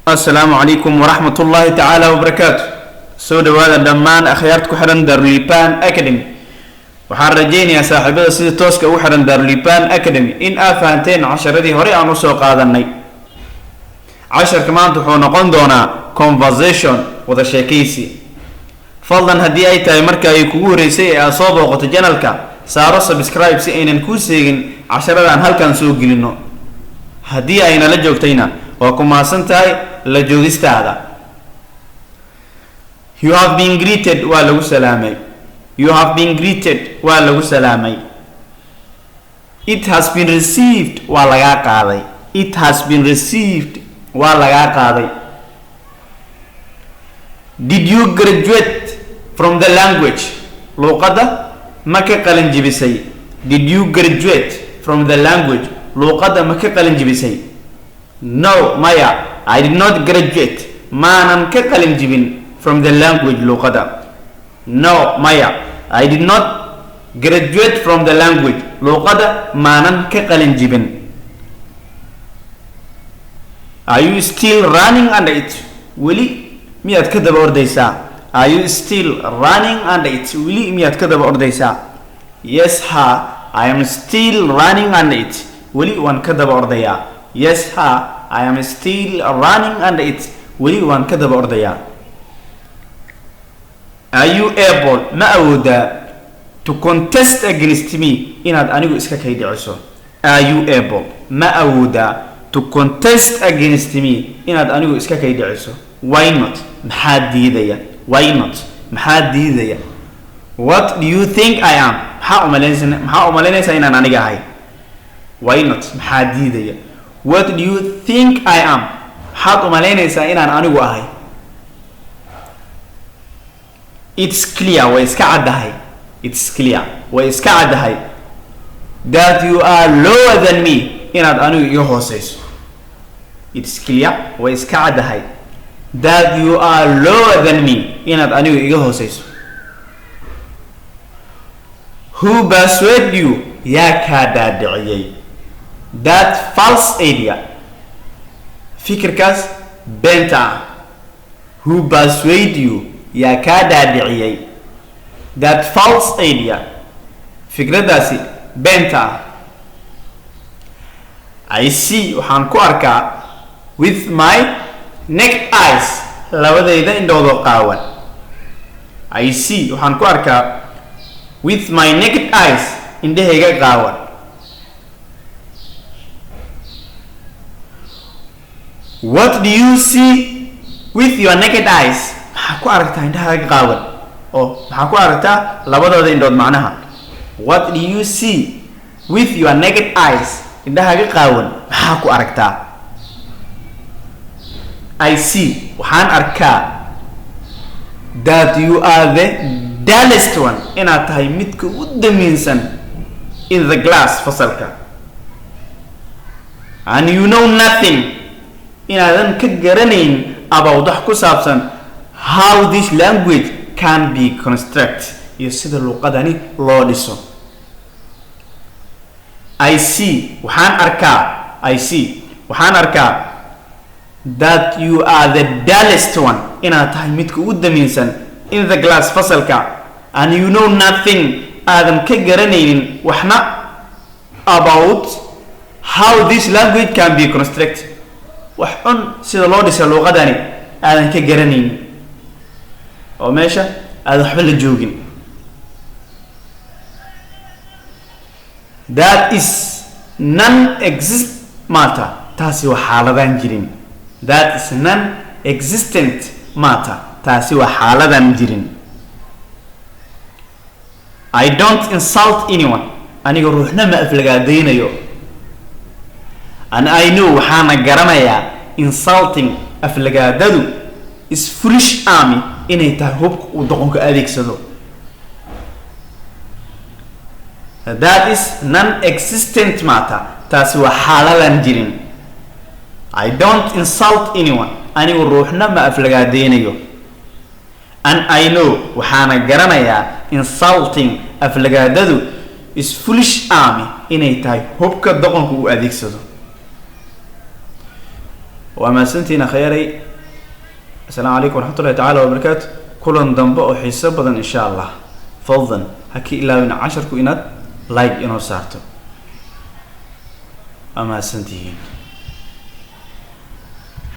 السلام عليكم ورحمة الله تعالى وبركاته. سود هذا دمان أخيارتك حرن دارليبان أكاديمي. وحرجيني يا صاحبي سيد توسك وحرن دارليبان أكاديمي إن أفانتين 10 دي هوري أنا سوق هذا الني 10 كمان تحون قندونا conversation وذا شاكيسي فضلا هدي أي تاي مركا يكوري سي أصابه وقت جنالك سارو سبسكرايب سي إن نكوسيين 10 عن هل كان سوق لينو هدي أين لجوكتينا وكما سنتاي لجوغيستا هذا. You have been greeted ولو سلامي. You have been greeted ولو سلامي. It has been received ولغا قاضي. It has been received ولغا قاضي. Did you graduate from the language? لوقدا مكا قلن جبسي. Did you graduate from the language? لوقدا مكا قلن جبسي. No, Maya, I did not graduate. Manan kekalim jibin from the language luqada. No, Maya, I did not graduate from the language luqada. Manan kekalim jibin. Are you still running under it? Willie, miyad kadaba ordaysa. Are you still running under it? Willie, miyad kadaba ordaysa. Yes, ha, I am still running under it. Willie, wan kadaba ordaya. Yes, ha, I am still running under it. Willie one kadaba ordaya. Are you able ma'awda to contest against me? Inad anigu iska kaydiciso. Are you able ma'awda to contest against me? Inad anigu iska kaydiciso. Why not? Maxaa diidaya? Why not? Maxaa diidaya? What do you think I am? Maxaa umaleynaysa inaan aniga ahay? Why not? Maxaa diidaya? What do you think I am? Maxaad umaleynaysaa inaan anigu ahay? It's clear way iska caddahay. It's clear way iska caddahay that you are lower than me inaad anigu iga hooseyso. It's clear way iska caddahay that you are lower than me inaad anigu iga hooseyso. Who persuaded you? Yaa kaa dhaadhiciyey that false idea fikirkaas beenta ah. Who persuade you yaa kaa dhaadhiciyey that false idea fikradaasi beenta ah. I see waxaan ku arkaa with my naked eyes labadayda indhoodoo qaawan. I see waxaan ku arkaa with my naked eyes indhahayga qaawan. What do you see with your naked eyes? maxaa ku aragtaa indhahaaga qaawan oo maxaa ku aragtaa labadooda indhood macnaha. What do you see with your naked eyes? indhahaaga qaawan maxaa ku aragtaa? I see waxaan arkaa that you are the dullest one inaad tahay midka u damiinsan in the class fasalka. And you know nothing inaadan ka garanayn about wax ku saabsan how this language can be constructed iyo sida luqadani loo dhiso. I see waxaan arkaa that you are the dullest one inaad tahay midka u damiinsan in the class fasalka. And you know nothing aadan ka garanaynin waxna about how this language can be constructed wax un sida loo dhisa luqadani aadan ka garanaynin oo meesha aad waxba la joogin. That is non-exist matter. taasi waa xaaladaan jirin. That is non-existent matter. taasi waa xaaladaan jirin. I don't insult anyone. aniga ruuxna ma aflagaadaynayo. And I know waxaana garanayaa insulting aflagaadadu is foolish army inay tahay hubka uu doqonka adeegsado. That is non-existent matter. taasi waa xaaladan jirin. I don't insult anyone. anigu ruuxna ma aflagaadaynayo. And I know waxaana garanayaa insulting aflagaadadu is foolish army inay tahay hubka doqonka uu adeegsado. وما سنتين خيري السلام عليكم ورحمة الله تعالى وبركاته كلن ضمبا وحساب بدن إن شاء الله فضلا هكي إلا من 10 كوينات لايك إنو سارتو أما سنتين